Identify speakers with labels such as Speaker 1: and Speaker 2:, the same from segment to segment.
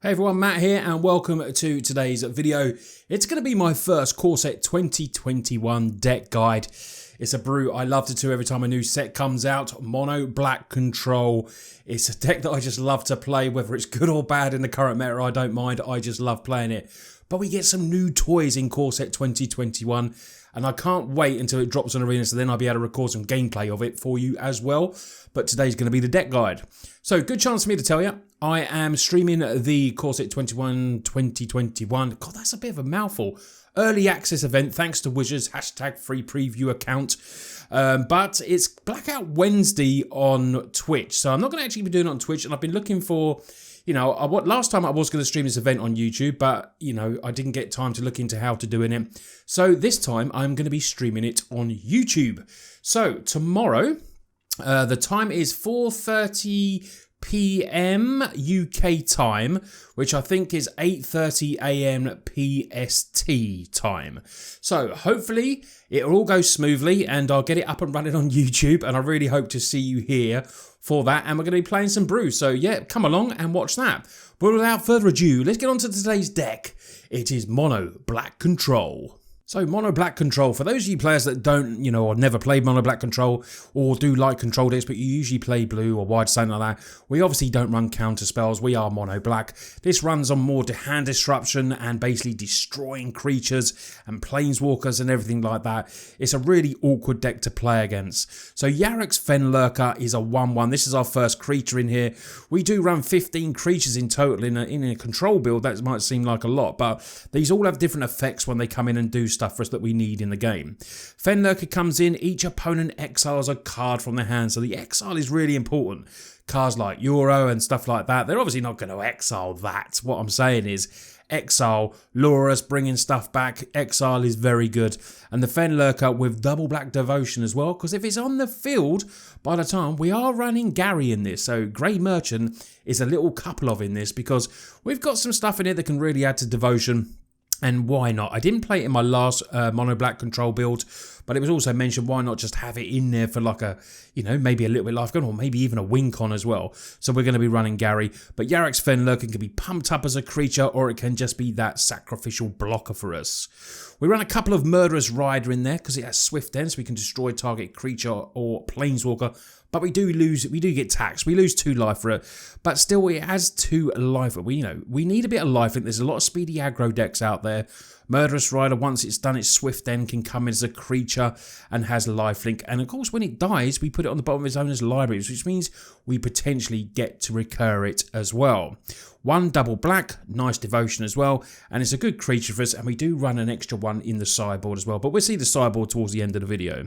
Speaker 1: Hey everyone, Matt here and welcome to today's video. It's going to be my first core set 2021 deck guide. It's a brew I love to do every time a new set comes out. Mono Black Control. It's a deck that I just love to play, whether it's good or bad in the current meta, I don't mind. I just love playing it. But we get some new toys in core set 2021 and I can't wait until it drops on Arena, so then I'll be able to record some gameplay of it for you as well. But today's going to be the deck guide. So good chance for me to tell you, I am streaming the core set 2021. God, that's a bit of a mouthful. Early access event thanks to Wizards, #free preview account. But it's Blackout Wednesday on Twitch. So I'm not going to actually be doing it on Twitch, and I've been looking for, last time I was going to stream this event on YouTube, but, I didn't get time to look into how to doing it. So this time I'm going to be streaming it on YouTube. So tomorrow, the time is 4:30 PM UK time, which I think is 8:30 AM PST time. So hopefully it'll all go smoothly and I'll get it up and running on YouTube, and I really hope to see you here for that. And we're going to be playing some brew, so yeah, come along and watch that. But without further ado, let's get on to today's deck. It is Mono Black Control. So Mono Black Control, for those of you players that don't, or never played Mono Black Control, or do like control decks, but you usually play blue or white, something like that, we obviously don't run counter spells. We are Mono Black. This runs on more hand disruption and basically destroying creatures and planeswalkers and everything like that. It's a really awkward deck to play against. So Yarek's Fenlurker is a 1/1. This is our first creature in here. We do run 15 creatures in total in a control build. That might seem like a lot, but these all have different effects when they come in and do stuff for us that we need in the game. Fenlurker comes in, each opponent exiles a card from their hand, so the exile is really important. Cards like Euro and stuff like that, they're obviously not going to exile that. What I'm saying is exile, lure us, bringing stuff back. Exile is very good. And the Fenlurker with double black devotion as well, because if it's on the field by the time, we are running Gary in this, so Grey Merchant is a little couple of in this, because we've got some stuff in it that can really add to devotion. And why not? I didn't play it in my last Mono Black Control build, but it was also mentioned, why not just have it in there for like a, maybe a little bit life gun, or maybe even a win con as well. So we're going to be running Gary. But Yarek's Fenlurker can be pumped up as a creature, or it can just be that sacrificial blocker for us. We run a couple of Murderous Rider in there because it has Swift End, so we can destroy target creature or planeswalker. But we do get taxed. We lose 2 life for it, but still it has 2 life. We need a bit of life. I think there's a lot of speedy aggro decks out there. Murderous Rider, once it's done its Swift End, can come in as a creature and has lifelink. And of course, when it dies, we put it on the bottom of its owner's libraries, which means we potentially get to recur it as well. 1 double black, nice devotion as well, and it's a good creature for us. And we do run an extra 1 in the sideboard as well, but we'll see the sideboard towards the end of the video.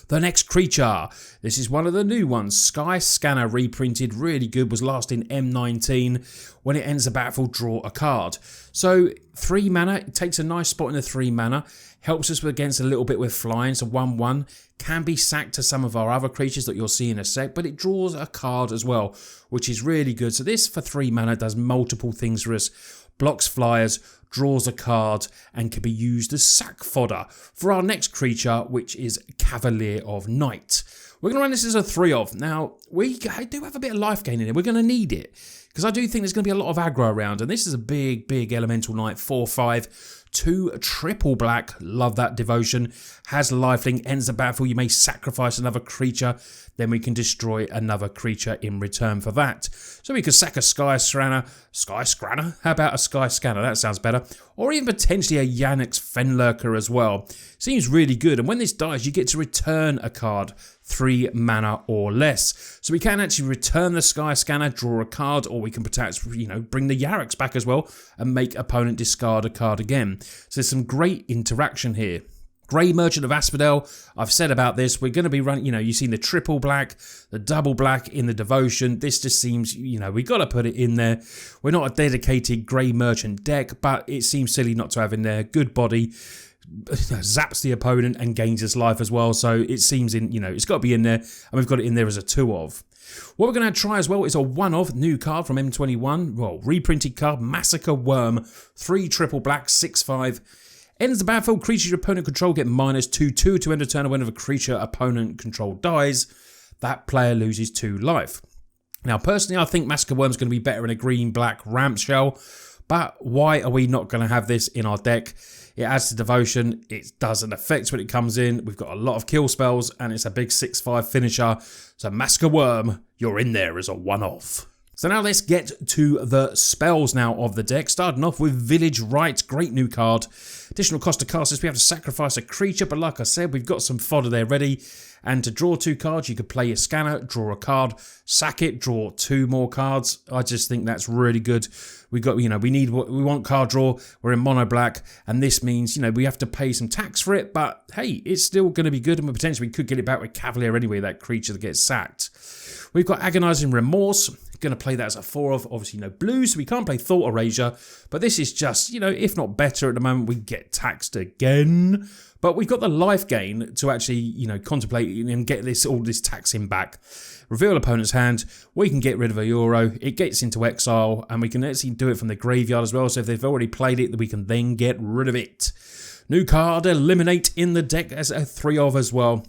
Speaker 1: The next creature, this is one of the new ones, Sky Scanner reprinted, really good, was last in M19. When it ends the battlefield, draw a card. So 3 mana, it takes a nice spot in the 3 mana, helps us against a little bit with flying, so 1/1, can be sacked to some of our other creatures that you'll see in a sec, but it draws a card as well, which is really good. So this for 3 mana does multiple things for us. Blocks flyers, draws a card, and can be used as sack fodder for our next creature, which is Cavalier of Night. We're going to run this as a 3-of. Now, I do have a bit of life gain in it. We're going to need it, because I do think there's going to be a lot of aggro around, and this is a big Elemental Knight, 4/5. 2 triple black, love that devotion, has lifelink, ends the battlefield, you may sacrifice another creature, then we can destroy another creature in return for that. So we could sack a Sky Scanner, how about a Sky Scanner, that sounds better, or even potentially a Yarek's Fenlurker as well. Seems really good, and when this dies, you get to return a card, 3 mana or less. So we can actually return the Sky Scanner, draw a card, or we can perhaps, bring the Yarek's back as well and make opponent discard a card again. So there's some great interaction here. Grey Merchant of Asphodel, I've said about this, we're going to be running, you've seen the triple black, the double black in the devotion. This just seems, we got to put it in there. We're not a dedicated Grey Merchant deck, but it seems silly not to have in there. Good body, zaps the opponent and gains its life as well. So it seems it's got to be in there, and we've got it in there as a 2-of. What we're going to try as well is a 1-of new card from M21, well, reprinted card, Massacre Worm, 3 triple black, 6/5. Ends the battlefield, creature your opponent control get -2/2 to end a turn, and whenever a creature opponent control dies, that player loses 2 life. Now, personally, I think Massacre Worm's going to be better in a green-black ramp shell, but why are we not going to have this in our deck? It adds to devotion, it does an effect when it comes in, we've got a lot of kill spells, and it's a big 6/5 finisher, so Massacre Worm, you're in there as a one-off. So now let's get to the spells now of the deck, starting off with Village Rite, great new card. Additional cost to cast this, we have to sacrifice a creature, but like I said, we've got some fodder there ready. And to draw 2 cards, you could play your scanner, draw a card, sack it, draw 2 more cards. I just think that's really good. We want card draw. We're in mono black, and this means, we have to pay some tax for it, but hey, it's still going to be good, and potentially we could get it back with Cavalier anyway, that creature that gets sacked. We've got Agonizing Remorse. Going to play that as a 4 of, obviously no blue, so we can't play Thought Erasure, but this is just, if not better at the moment, we get taxed again. But we've got the life gain to actually, contemplate and get all this taxing back. Reveal opponent's hand, we can get rid of a Euro, it gets into exile, and we can actually do it from the graveyard as well, so if they've already played it, we can then get rid of it. New card, Eliminate in the deck as a 3 of as well.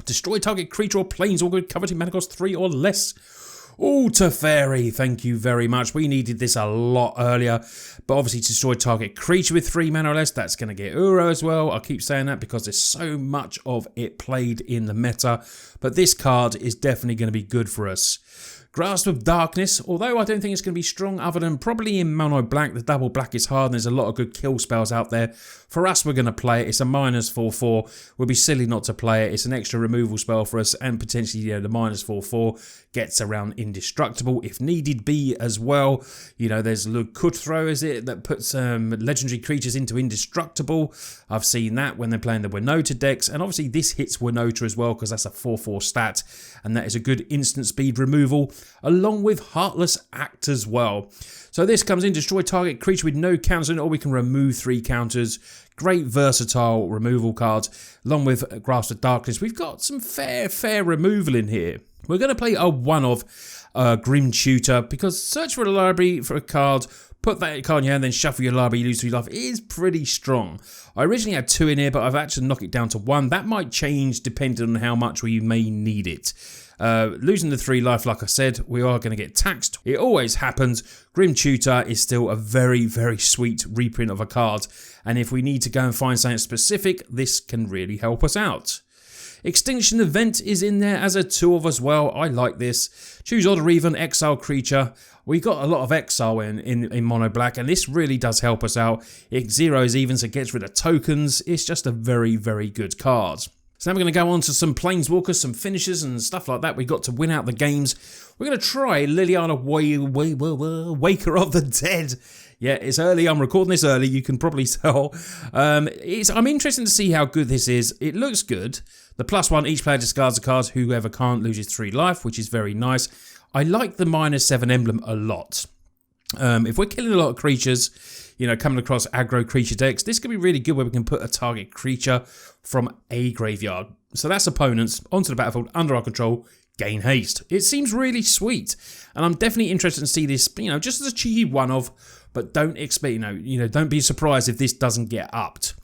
Speaker 1: Destroy target creature or planeswalker with coveted mana cost 3 or less. Oh, Teferi, thank you very much. We needed this a lot earlier, but obviously to destroy target creature with 3 mana or less, that's going to get Uro as well. I keep saying that because there's so much of it played in the meta, but this card is definitely going to be good for us. Grasp of Darkness, although I don't think it's going to be strong other than probably in mono black. The double black is hard and there's a lot of good kill spells out there. For us, we're going to play it. It's a -4/4. We'll be silly not to play it. It's an extra removal spell for us, and potentially, the -4/4 gets around indestructible if needed be as well. There's Lukutthro, is it, that puts legendary creatures into indestructible. I've seen that when they're playing the Winota decks, and obviously this hits Winota as well because that's a 4/4 stat, and that is a good instant speed removal, along with Heartless Act as well. So this comes in, destroy target creature with no counters in it, or we can remove 3 counters. Great versatile removal cards, along with Grasp of Darkness. We've got some fair removal in here. We're going to play a 1 of Grim Tutor, because search for a library for a card, put that card in your hand, then shuffle your library, you lose 3 life. It is pretty strong. I originally had 2 in here, but I've actually knocked it down to 1. That might change depending on how much we may need it. Losing the 3 life, like I said, we are going to get taxed. It always happens. Grim Tutor is still a very sweet reprint of a card, and if we need to go and find something specific, this can really help us out. Extinction Event is in there as a 2 of as well. I like this. Choose odd or even exile creature. We got a lot of exile in mono black, and this really does help us out. It zeros even, so it gets rid of tokens. It's just a very good card. So now we're going to go on to some Planeswalkers, some finishers and stuff like that. We got to win out the games. We're going to try Liliana Waker of the Dead. Yeah, it's early. I'm recording this early. You can probably tell. I'm interested to see how good this is. It looks good. The +1, each player discards a card. Whoever can't loses 3 life, which is very nice. I like the -7 emblem a lot. If we're killing a lot of creatures, coming across aggro creature decks, this could be really good where we can put a target creature from a graveyard. So that's opponents onto the battlefield under our control, gain haste. It seems really sweet, and I'm definitely interested to see this, just as a cheeky 1 of, but don't expect, don't be surprised if this doesn't get upped.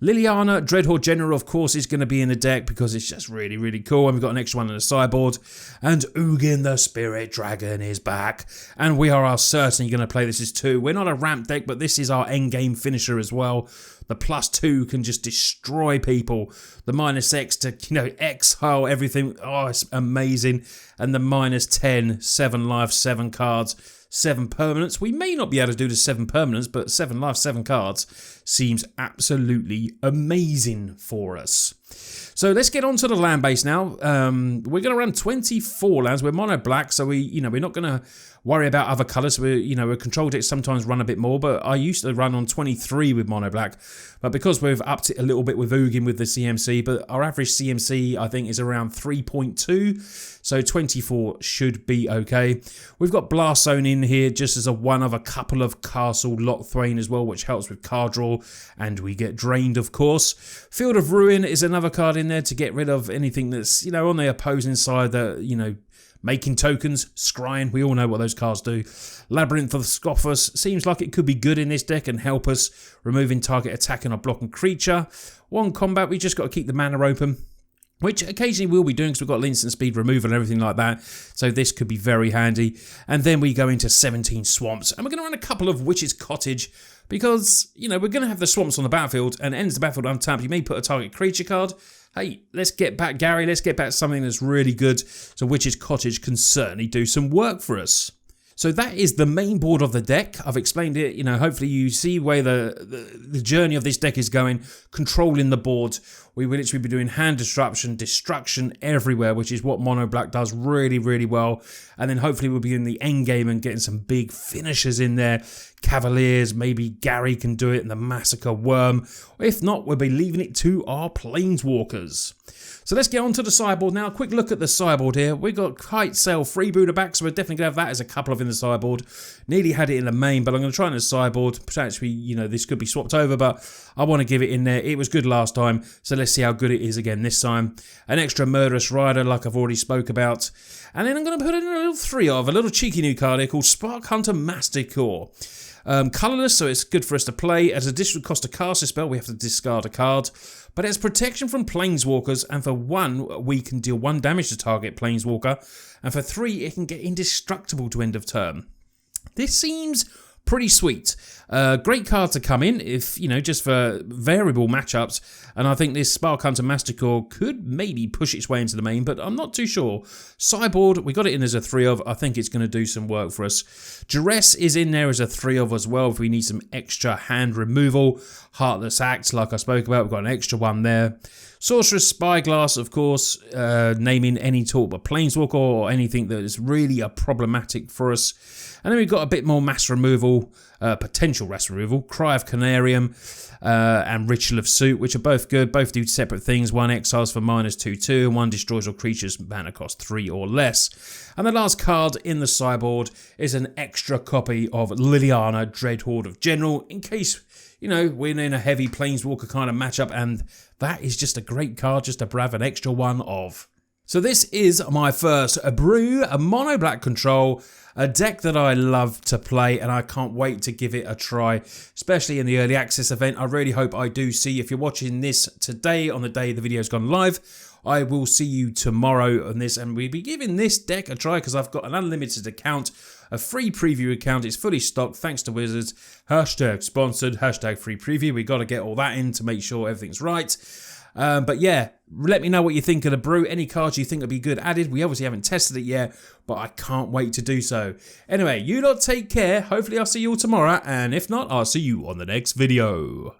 Speaker 1: Liliana, Dreadhorde General, of course, is going to be in the deck because it's just really cool. And we've got an extra one on the sideboard. And Ugin the Spirit Dragon is back. And we are certainly going to play this as 2. We're not a ramp deck, but this is our endgame finisher as well. The +2 can just destroy people. The -X to, exile everything. Oh, it's amazing. And the -10, 7 life, 7 cards. 7 permanents. We may not be able to do the 7 permanents, but 7 life, 7 cards seems absolutely amazing for us. So let's get on to the land base now. We're going to run 24 lands. We're mono black, so we're not going to worry about other colours. A control deck sometimes run a bit more, but I used to run on 23 with mono black. But because we've upped it a little bit with Ugin with the CMC, but our average CMC I think is around 3.2, so 24 should be okay. We've got Blast Zone in here just as a 1 of a couple of Castle Lock Thwain as well, which helps with card draw, and we get drained, of course. Field of Ruin is another card in there to get rid of anything that's, on the opposing side that, making tokens, scrying, we all know what those cards do. Labyrinth of Scoffers seems like it could be good in this deck and help us, removing target attacking or blocking creature. 1 combat, we just got to keep the mana open. which occasionally we'll be doing because we've got instant speed removal and everything like that. So this could be very handy. And then we go into 17 swamps, and we're going to run a couple of Witch's Cottage because, you know, we're going to have the swamps on the battlefield and ends the battlefield untapped. You may put a target creature card. Hey, let's get back Gary. Let's get back something that's really good. So Witch's Cottage can certainly do some work for us. So that is the main board of the deck. I've explained it, you know, hopefully you see where the journey of this deck is going, controlling the board. We will literally be doing hand disruption, destruction everywhere, which is what Mono Black does really, really well. And then hopefully we'll be in the end game and getting some big finishers in there. Cavaliers, maybe Gary can do it in the Massacre Worm. If not, we'll be leaving it to our Planeswalkers. So let's get on to the sideboard now. Quick look at the sideboard here. We've got Kite Sail Freebooter back, so we're definitely going to have that as a couple of in the sideboard. Nearly had it in the main, but I'm going to try it in the sideboard. Potentially, you know, this could be swapped over, but I want to give it in there. It was good last time, so let's see how good it is again this time. An extra Murderous Rider, like I've already spoke about. And then I'm going to put in a little 3-of, a little cheeky new card here called Spark Hunter Masticore. Colourless, so it's good for us to play. At additional cost to cast a spell, we have to discard a card. But it has protection from Planeswalkers, and for 1, we can deal 1 damage to target Planeswalker. And for 3, it can get indestructible to end of turn. This seems pretty sweet. Great card to come in, if, you know, just for variable matchups. And I think this Spark Hunter Masticore could maybe push its way into the main, but I'm not too sure. Sideboard, we got it in as a 3-of. I think it's going to do some work for us. Duress is in there as a 3-of as well if we need some extra hand removal. Heartless Act, like I spoke about, we've got an extra one there. Sorcerer's Spyglass, of course, naming any talk but Planeswalker or anything that is really a problematic for us. And then we've got a bit more mass removal, potential mass removal, Cry of Canarium and Ritual of Suit, which are both good. Both do separate things. One exiles for -2/2 and one destroys all creatures mana cost 3 or less. And the last card in the sideboard is an extra copy of Liliana, Dreadhorde of General, in case, you know, we're in a heavy Planeswalker kind of matchup, and that is just a great card just to have an extra one of. So this is my first brew, a Mono Black control, a deck that I love to play, and I can't wait to give it a try, especially in the early access event. I really hope I do see. If you're watching this today, on the day the video's gone live, I will see you tomorrow on this, and we'll be giving this deck a try because I've got an unlimited account, a free preview account. It's fully stocked thanks to Wizards. Hashtag sponsored, hashtag free preview. We've got to get all that in to make sure everything's right. But yeah, let me know what you think of the brew. Any cards you think would be good added. We obviously haven't tested it yet, but I can't wait to do so. Anyway, you lot take care. Hopefully I'll see you all tomorrow, and if not, I'll see you on the next video.